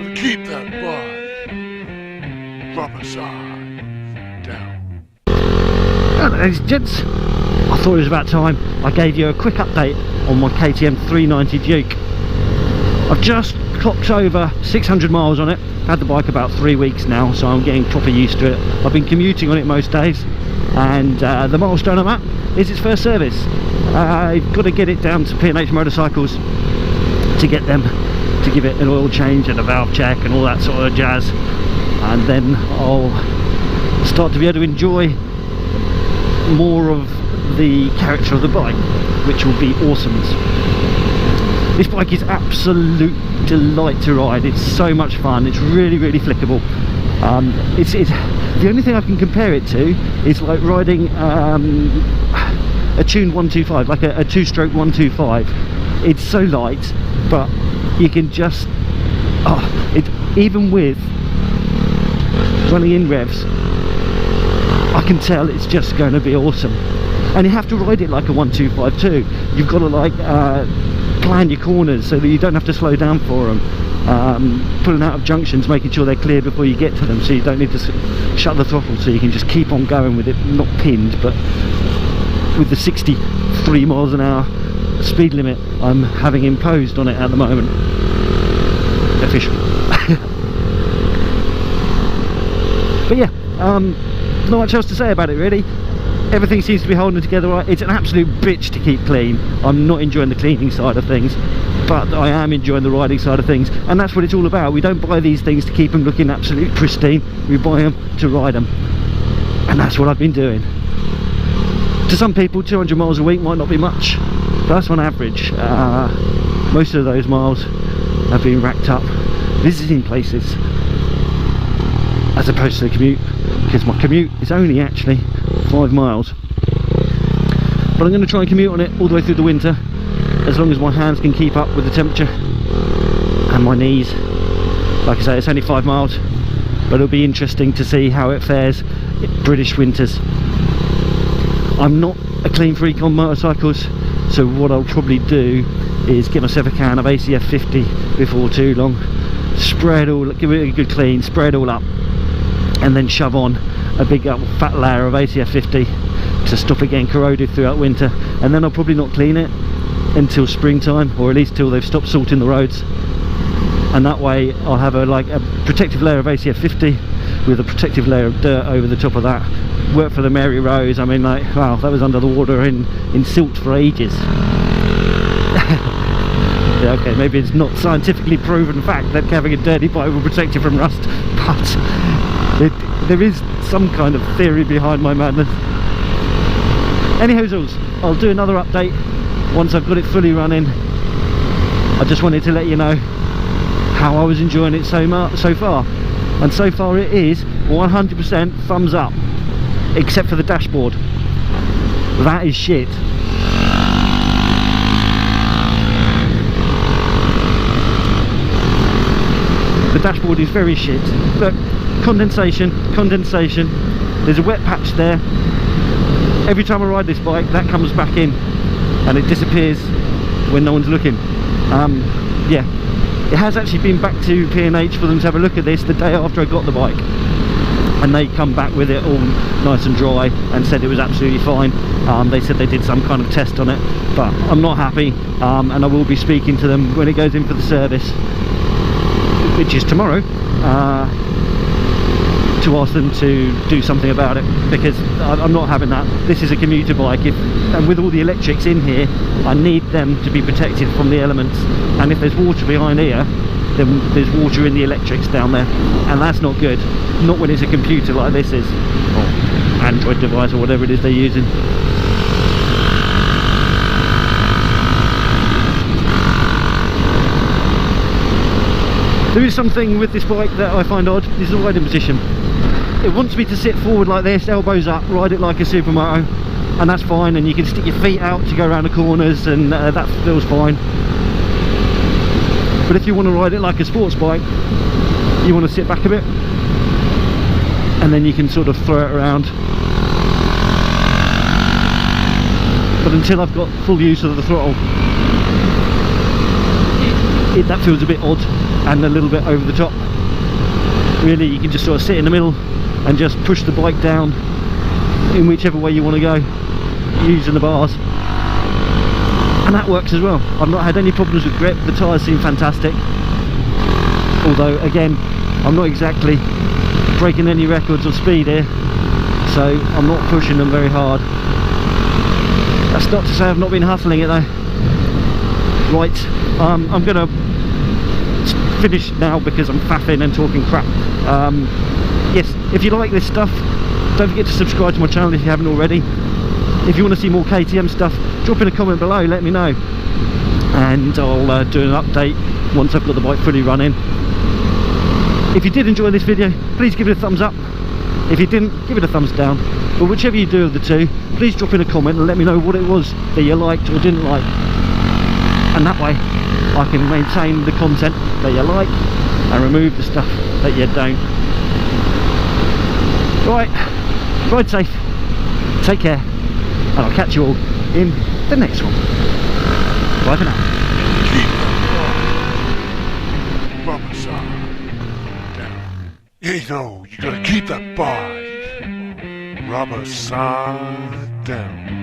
gonna keep that bike rubber side down. Hello ladies and gents, I thought it was about time I gave you a quick update on my KTM 390 Duke. I've just clocked over 600 miles on it. Had the bike about 3 weeks now, so I'm getting proper used to it. I've been commuting on it most days, and the milestone I'm at is its first service. I've got to get it down to P&H Motorcycles to get them to give it an oil change and a valve check and all that sort of jazz, and then I'll start to be able to enjoy more of the character of the bike, which will be awesome. This bike is absolute delight to ride. It's so much fun. It's really flickable. It's the only thing I can compare it to is like riding a tuned 125, like a two-stroke 125. It's so light, but you can just even with running in revs, I can tell it's just going to be awesome. And you have to ride it like a 125 too. You've got to like plan your corners so that you don't have to slow down for them, pulling out of junctions, making sure they're clear before you get to them, so you don't need to shut the throttle, so you can just keep on going with it, not pinned, but with the 63 miles an hour speed limit I'm having imposed on it at the moment. Official. But yeah, not much else to say about it really. Everything seems to be holding together right. It's an absolute bitch to keep clean. I'm not enjoying the cleaning side of things, but I am enjoying the riding side of things, and that's what it's all about. We don't buy these things to keep them looking absolute pristine. We buy them to ride them, and that's what I've been doing. To some people, 200 miles a week might not be much, but that's on average. Most of those miles have been racked up visiting places as opposed to the commute, because my commute is only actually 5 miles. But I'm going to try and commute on it all the way through the winter, as long as my hands can keep up with the temperature and my knees. Like I say, it's only 5 miles, but it'll be interesting to see how it fares in British winters. I'm not a clean freak on motorcycles, so what I'll probably do is get myself a can of ACF 50 before too long, spray it all, give it a good clean, spray it all up, and then shove on a big fat layer of ACF 50 to stop it getting corroded throughout winter. And then I'll probably not clean it until springtime, or at least till they've stopped salting the roads, and that way I'll have a protective layer of ACF 50 with a protective layer of dirt over the top of that. Work for the Mary Rose. I mean, like, wow, that was under the water in silt for ages. Yeah, okay, maybe it's not scientifically proven fact that having a dirty bike will protect you from rust, but there is some kind of theory behind my madness. Anyhow, I'll do another update once I've got it fully running. I just wanted to let you know how I was enjoying it so far, and so far it is 100% thumbs up, except for the dashboard. That is shit. The dashboard is very shit. Look, condensation, there's a wet patch there. Every time I ride this bike, that comes back in and it disappears when no one's looking. Yeah, it has actually been back to P&H for them to have a look at this the day after I got the bike, and they come back with it all nice and dry and said it was absolutely fine. They said they did some kind of test on it, but I'm not happy, and I will be speaking to them when it goes in for the service, which is tomorrow, to ask them to do something about it, because I'm not having that. This is a commuter bike, and with all the electrics in here, I need them to be protected from the elements, and if there's water behind here, then there's water in the electrics down there, and that's not good. Not when it's a computer like this is, or Android device or whatever it is they're using. There is something with this bike that I find odd, is the riding position. It wants me to sit forward like this, elbows up, ride it like a Supermoto, and that's fine, and you can stick your feet out to go around the corners, and that feels fine. But if you want to ride it like a sports bike, you want to sit back a bit, and then you can sort of throw it around. But until I've got full use of the throttle, that feels a bit odd and a little bit over the top. Really, you can just sort of sit in the middle and just push the bike down in whichever way you want to go, using the bars, and that works as well. I've not had any problems with grip. The tyres seem fantastic, although again I'm not exactly breaking any records of speed here, so I'm not pushing them very hard. That's not to say I've not been hustling it though. Right, I'm gonna finish now because I'm faffing and talking crap. Yes, if you like this stuff, don't forget to subscribe to my channel if you haven't already. If you want to see more KTM stuff, drop in a comment below, let me know, and I'll do an update once I've got the bike fully running. If you did enjoy this video, please give it a thumbs up. If you didn't, give it a thumbs down. But whichever you do of the two, please drop in a comment and let me know what it was that you liked or didn't like, and that way I can maintain the content that you like and remove the stuff that you don't. Right, ride safe, take care, and I'll catch you all in the next one. Bye for now. Keep that rubber side down. You know, you gotta keep that bike rubber side down.